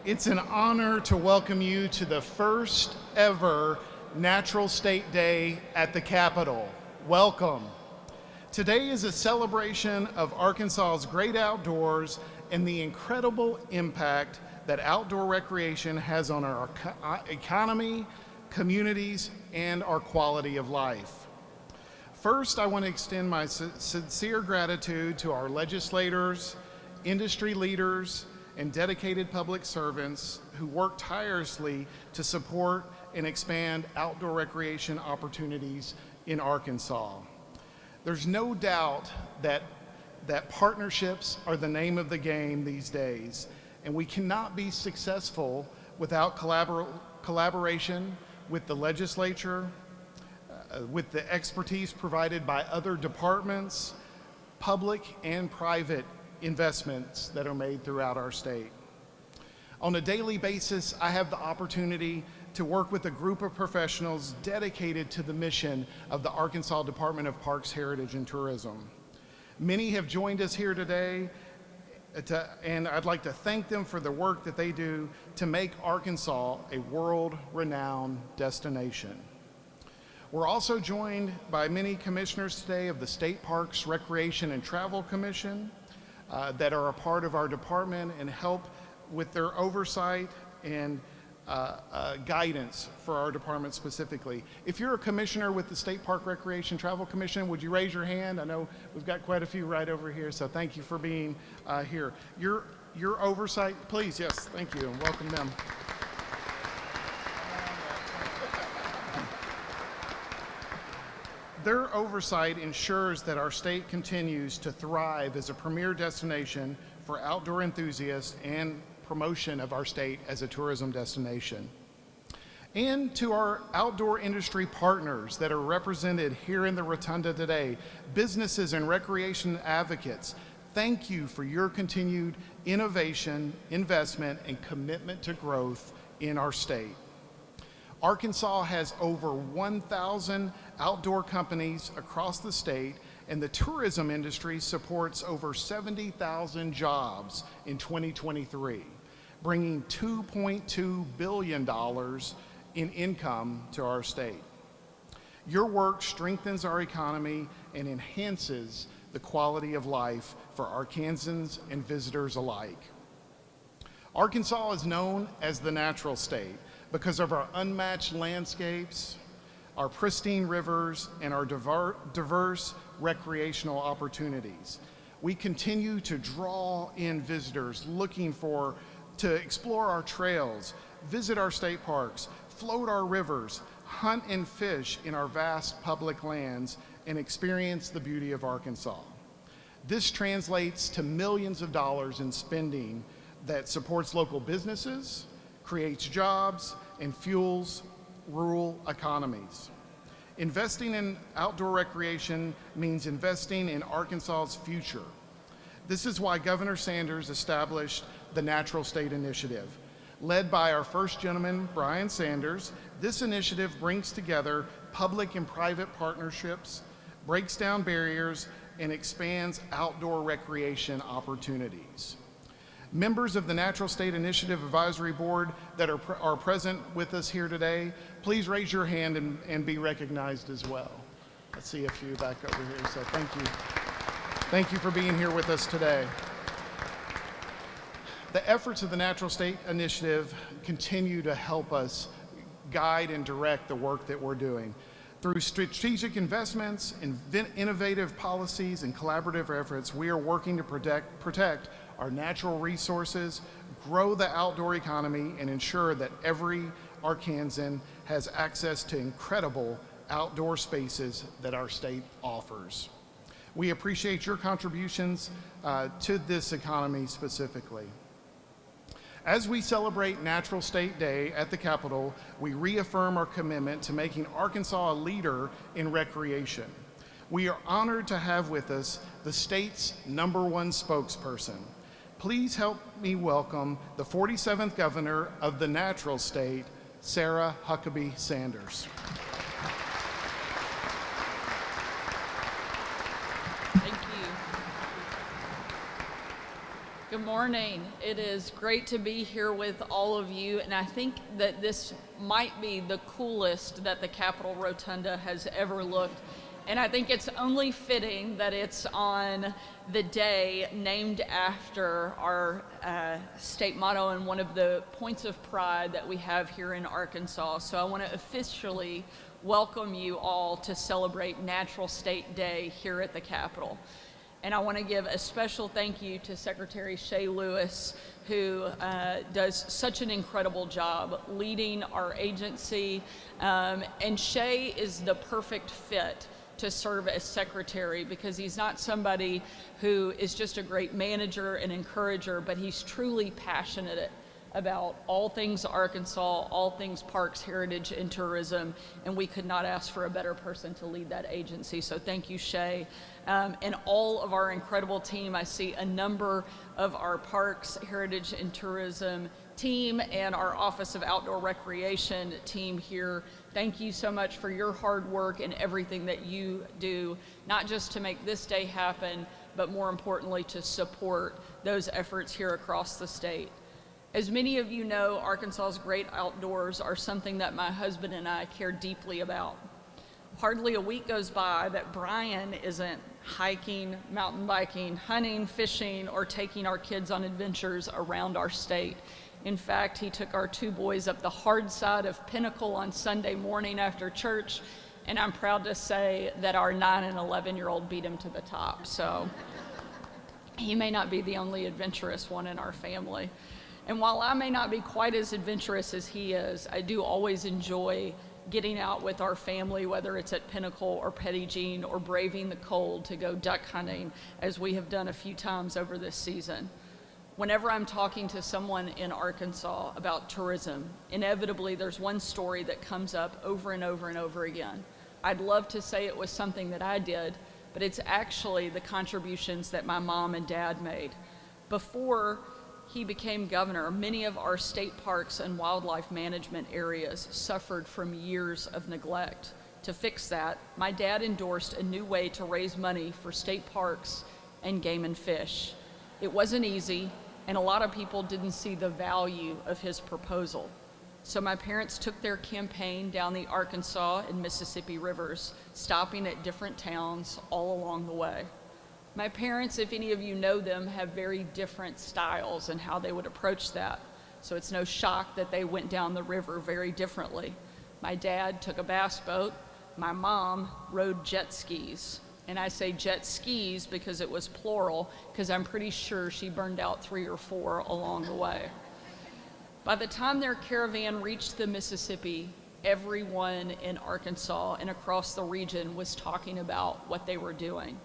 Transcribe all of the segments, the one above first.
It's an honor to welcome you to the first ever Natural State Day at the Capitol. Welcome. Today is a celebration of Arkansas's great outdoors and the incredible impact that outdoor recreation has on our economy, communities, and our quality of life. First, I want to extend my sincere gratitude to our legislators, industry leaders, and dedicated public servants who work tirelessly to support and expand outdoor recreation opportunities in Arkansas. There's no doubt that partnerships are the name of the game these days, and we cannot be successful without collaboration with the legislature, with the expertise provided by other departments, public and private investments that are made throughout our state. On a daily basis, I have the opportunity to work with a group of professionals dedicated to the mission of the Arkansas Department of Parks, Heritage, and Tourism. Many have joined us here today, and I'd like to thank them for the work that they do to make Arkansas a world-renowned destination. We're also joined by many commissioners today of the State Parks, Recreation, and Travel Commission that are a part of our department and help with their oversight and guidance for our department specifically. If you're a commissioner with the State Park Recreation Travel Commission, would you raise your hand? I know we've got quite a few right over here, so thank you for being here. Your oversight, please, yes, thank you, and welcome them. Their oversight ensures that our state continues to thrive as a premier destination for outdoor enthusiasts and promotion of our state as a tourism destination. And to our outdoor industry partners that are represented here in the Rotunda today, businesses and recreation advocates, thank you for your continued innovation, investment, and commitment to growth in our state. Arkansas has over 1,000 outdoor companies across the state, and the tourism industry supports over 70,000 jobs in 2023, bringing $2.2 billion in income to our state. Your work strengthens our economy and enhances the quality of life for Arkansans and visitors alike. Arkansas is known as the natural state because of our unmatched landscapes, our pristine rivers, and our diverse recreational opportunities. We continue to draw in visitors looking to explore our trails, visit our state parks, float our rivers, hunt and fish in our vast public lands, and experience the beauty of Arkansas. This translates to millions of dollars in spending that supports local businesses, creates jobs, and fuels rural economies. Investing in outdoor recreation means investing in Arkansas's future. This is why Governor Sanders established the Natural State Initiative. Led by our first gentleman, Brian Sanders, this initiative brings together public and private partnerships, breaks down barriers, and expands outdoor recreation opportunities. Members of the Natural State Initiative Advisory Board that are present with us here today, please raise your hand and be recognized as well. I see a few back over here, so thank you. Thank you for being here with us today. The efforts of the Natural State Initiative continue to help us guide and direct the work that we're doing. Through strategic investments, innovative policies, and collaborative efforts, we are working to protect our natural resources, grow the outdoor economy, and ensure that every Arkansan has access to incredible outdoor spaces that our state offers. We appreciate your contributions to this economy specifically. As we celebrate Natural State Day at the Capitol, we reaffirm our commitment to making Arkansas a leader in recreation. We are honored to have with us the state's #1 spokesperson. Please help me welcome the 47th Governor of the Natural State, Sarah Huckabee Sanders. Thank you. Good morning. It is great to be here with all of you, and I think that this might be the coolest that the Capitol Rotunda has ever looked. And I think it's only fitting that it's on the day named after our state motto and one of the points of pride that we have here in Arkansas. So I want to officially welcome you all to celebrate Natural State Day here at the Capitol. And I want to give a special thank you to Secretary Shay Lewis, who does such an incredible job leading our agency. And Shay is the perfect fit to serve as secretary because he's not somebody who is just a great manager and encourager, but he's truly passionate about all things Arkansas, all things parks, heritage, and tourism, and we could not ask for a better person to lead that agency. So thank you, Shay. And all of our incredible team. I see a number of our parks, heritage, and tourism team and our Office of Outdoor Recreation team here. Thank you so much for your hard work and everything that you do, not just to make this day happen, but more importantly, to support those efforts here across the state. As many of you know, Arkansas's great outdoors are something that my husband and I care deeply about. Hardly a week goes by that Brian isn't hiking, mountain biking, hunting, fishing, or taking our kids on adventures around our state. In fact, he took our two boys up the hard side of Pinnacle on Sunday morning after church, and I'm proud to say that our 9 and 11-year-old beat him to the top. So he may not be the only adventurous one in our family. And while I may not be quite as adventurous as he is, I do always enjoy getting out with our family, whether it's at Pinnacle or Petit Jean or braving the cold to go duck hunting, as we have done a few times over this season. Whenever I'm talking to someone in Arkansas about tourism, inevitably there's one story that comes up over and over and over again. I'd love to say it was something that I did, but it's actually the contributions that my mom and dad made. Before he became governor, many of our state parks and wildlife management areas suffered from years of neglect. To fix that, my dad endorsed a new way to raise money for state parks and game and fish. It wasn't easy, and a lot of people didn't see the value of his proposal. So my parents took their campaign down the Arkansas and Mississippi rivers, stopping at different towns all along the way. My parents, if any of you know them, have very different styles in how they would approach that. So it's no shock that they went down the river very differently. My dad took a bass boat. My mom rode jet skis. And I say jet skis because it was plural, because I'm pretty sure she burned out 3 or 4 along the way. By the time their caravan reached the Mississippi, everyone in Arkansas and across the region was talking about what they were doing.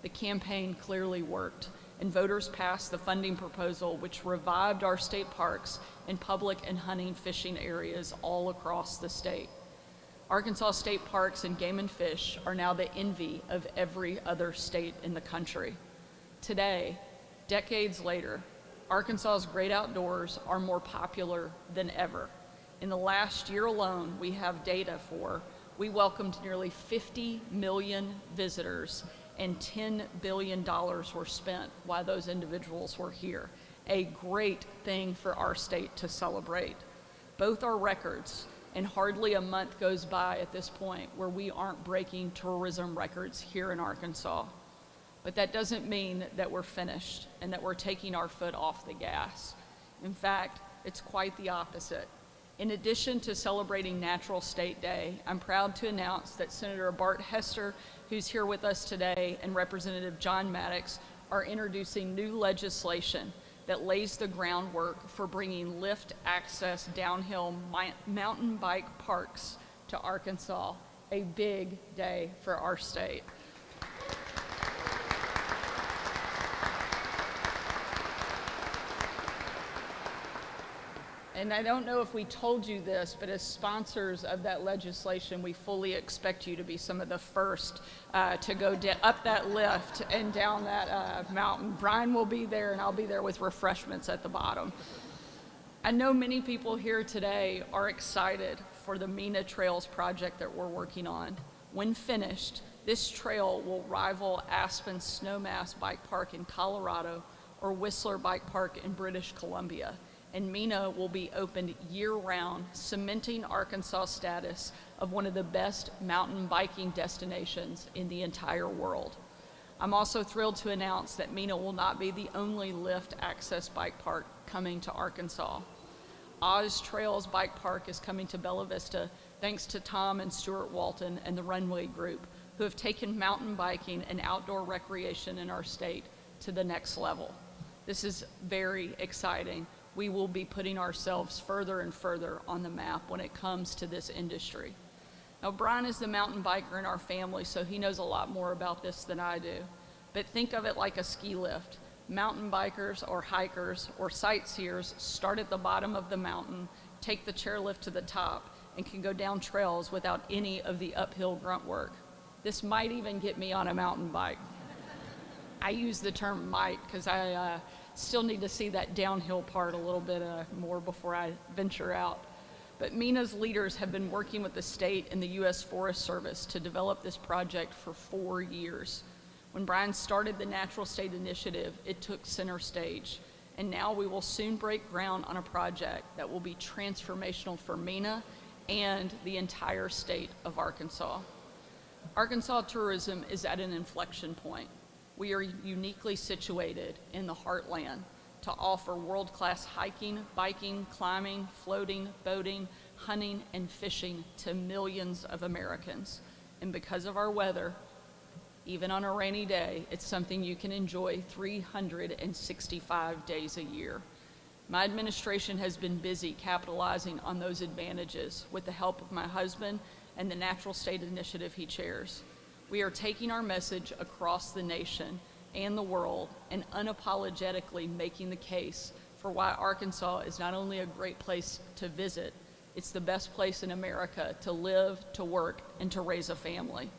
The campaign clearly worked, and voters passed the funding proposal which revived our state parks and public and hunting fishing areas all across the state. Arkansas state parks and game and fish are now the envy of every other state in the country. Today, decades later, Arkansas's great outdoors are more popular than ever. In the last year alone, we have data for, we welcomed nearly 50 million visitors and $10 billion were spent while those individuals were here. A great thing for our state to celebrate. Both are records, and hardly a month goes by at this point where we aren't breaking tourism records here in Arkansas. But that doesn't mean that we're finished and that we're taking our foot off the gas. In fact, it's quite the opposite. In addition to celebrating Natural State Day, I'm proud to announce that Senator Bart Hester, who's here with us today, and Representative John Maddox are introducing new legislation that lays the groundwork for bringing lift access downhill mountain bike parks to Arkansas, a big day for our state. And I don't know if we told you this, but as sponsors of that legislation, we fully expect you to be some of the first to go up that lift and down that mountain. Brian will be there, and I'll be there with refreshments at the bottom. I know many people here today are excited for the MENA Trails project that we're working on. When finished, this trail will rival Aspen Snowmass Bike Park in Colorado, or Whistler Bike Park in British Columbia. And MENA will be opened year-round, cementing Arkansas' status of one of the best mountain biking destinations in the entire world. I'm also thrilled to announce that MENA will not be the only lift access bike park coming to Arkansas. Oz Trails Bike Park is coming to Bella Vista thanks to Tom and Stuart Walton and the Runway Group, who have taken mountain biking and outdoor recreation in our state to the next level. This is very exciting. We will be putting ourselves further and further on the map when it comes to this industry. Now, Brian is the mountain biker in our family, so he knows a lot more about this than I do. But think of it like a ski lift. Mountain bikers or hikers or sightseers start at the bottom of the mountain, take the chairlift to the top, and can go down trails without any of the uphill grunt work. This might even get me on a mountain bike. I use the term might because I still need to see that downhill part a little bit more before I venture out. But MENA's leaders have been working with the state and the U.S. Forest Service to develop this project for 4 years. When Brian started the Natural State Initiative, it took center stage. And now we will soon break ground on a project that will be transformational for MENA and the entire state of Arkansas. Arkansas tourism is at an inflection point. We are uniquely situated in the heartland to offer world-class hiking, biking, climbing, floating, boating, hunting, and fishing to millions of Americans. And because of our weather, even on a rainy day, it's something you can enjoy 365 days a year. My administration has been busy capitalizing on those advantages with the help of my husband and the Natural State Initiative he chairs. We are taking our message across the nation and the world and unapologetically making the case for why Arkansas is not only a great place to visit, it's the best place in America to live, to work, and to raise a family.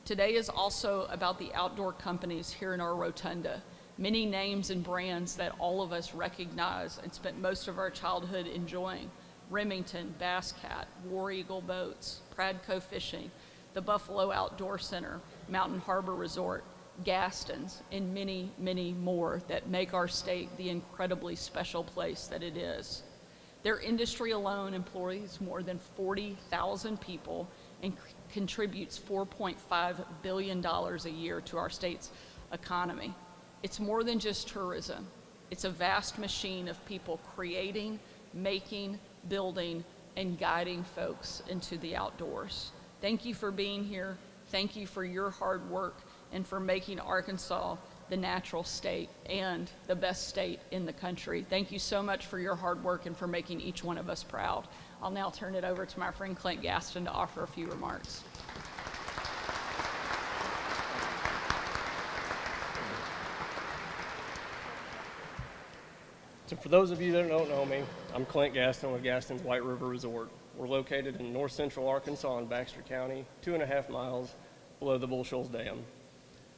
Today is also about the outdoor companies here in our rotunda, many names and brands that all of us recognize and spent most of our childhood enjoying. Remington, Bass Cat, War Eagle Boats, Pradco Fishing, the Buffalo Outdoor Center, Mountain Harbor Resort, Gaston's, and many, many more that make our state the incredibly special place that it is. Their industry alone employs more than 40,000 people and contributes $4.5 billion a year to our state's economy. It's more than just tourism. It's a vast machine of people creating, making, building, and guiding folks into the outdoors. Thank you for being here. Thank you for your hard work and for making Arkansas the natural state and the best state in the country. Thank you so much for your hard work and for making each one of us proud. I'll now turn it over to my friend Clint Gaston to offer a few remarks. So for those of you that don't know me, I'm Clint Gaston with Gaston's White River Resort. We're located in north central Arkansas in Baxter County, 2.5 miles below the Bull Shoals Dam.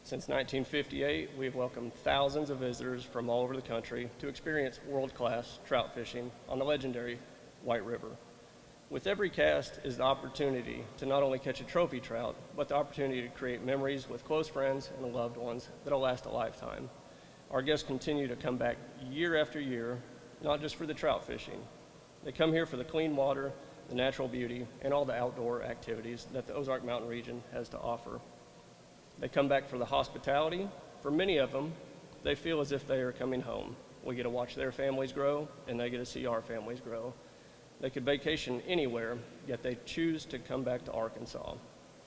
Since 1958, we've welcomed thousands of visitors from all over the country to experience world-class trout fishing on the legendary White River. With every cast is the opportunity to not only catch a trophy trout, but the opportunity to create memories with close friends and loved ones that'll last a lifetime. Our guests continue to come back year after year, not just for the trout fishing. They come here for the clean water, the natural beauty, and all the outdoor activities that the Ozark Mountain region has to offer. They come back for the hospitality. For many of them, they feel as if they are coming home. We get to watch their families grow, and they get to see our families grow. They could vacation anywhere, yet they choose to come back to Arkansas.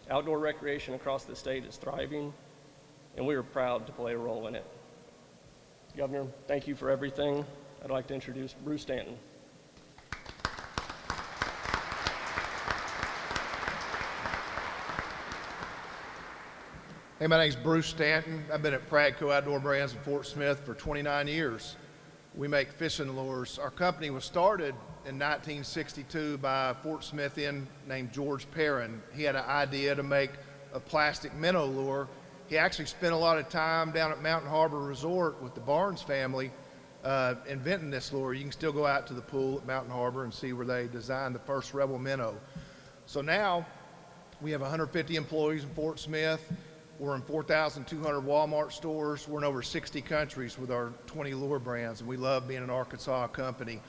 Outdoor recreation across the state is thriving, and we are proud to play a role in it. Governor, thank you for everything. I'd like to introduce Bruce Stanton. Hey, my name's Bruce Stanton. I've been at Pradco Outdoor Brands in Fort Smith for 29 years. We make fishing lures. Our company was started in 1962 by a Fort Smithian named George Perrin. He had an idea to make a plastic minnow lure. He actually spent a lot of time down at Mountain Harbor Resort with the Barnes family inventing this lure. You can still go out to the pool at Mountain Harbor and see where they designed the first Rebel minnow. So now we have 150 employees in Fort Smith. We're in 4,200 Walmart stores. We're in over 60 countries with our 20 lure brands, and we love being an Arkansas company.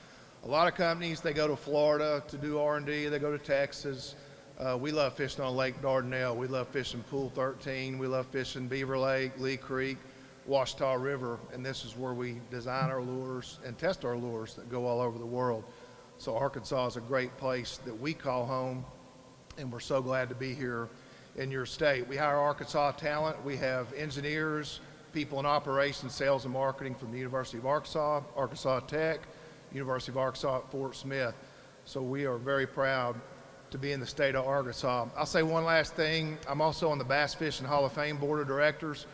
A lot of companies, they go to Florida to do R&D. They go to Texas. We love fishing on Lake Dardanelle. We love fishing Pool 13. We love fishing Beaver Lake, Lee Creek, Washita River, and this is where we design our lures and test our lures that go all over the world. So Arkansas is a great place that we call home, and we're so glad to be here in your state. We hire Arkansas talent. We have engineers, people in operations, sales, and marketing from the University of Arkansas, Arkansas Tech, University of Arkansas at Fort Smith. So we are very proud to be in the state of Arkansas. I'll say one last thing. I'm also on the Bass Fishing Hall of Fame Board of Directors.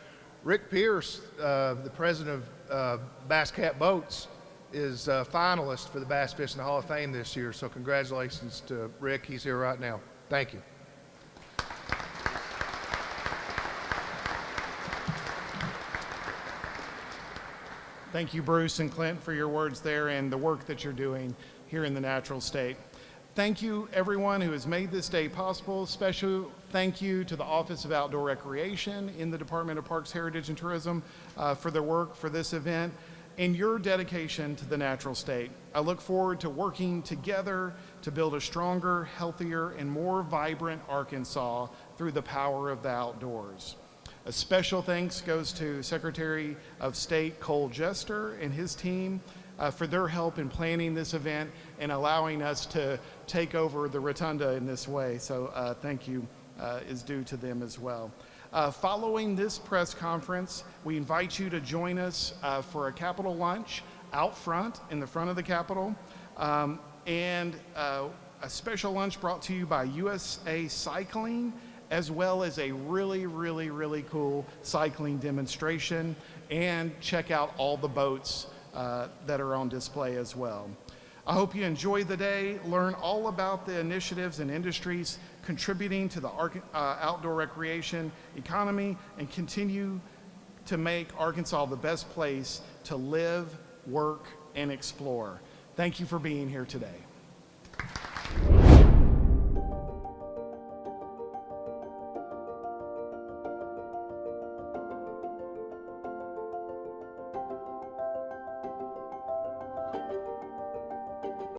Rick Pierce, the president of Bass Cat Boats, is a finalist for the Bass Fishing Hall of Fame this year. So congratulations to Rick. He's here right now. Thank you. Thank you, Bruce and Clint, for your words there and the work that you're doing here in the natural state. Thank you, everyone who has made this day possible. Special thank you to the Office of Outdoor Recreation in the Department of Parks, Heritage, and Tourism for their work for this event and your dedication to the natural state. I look forward to working together to build a stronger, healthier, and more vibrant Arkansas through the power of the outdoors. A special thanks goes to Secretary of State Cole Jester and his team for their help in planning this event and allowing us to take over the rotunda in this way. So thank you is due to them as well. Following this press conference, we invite you to join us for a Capitol lunch out front, in the front of the Capitol, and a special lunch brought to you by USA Cycling, as well as a really cool cycling demonstration, and check out all the boats that are on display as well. I hope you enjoy the day, learn all about the initiatives and industries contributing to the outdoor recreation economy, and continue to make Arkansas the best place to live, work, and explore. Thank you for being here today.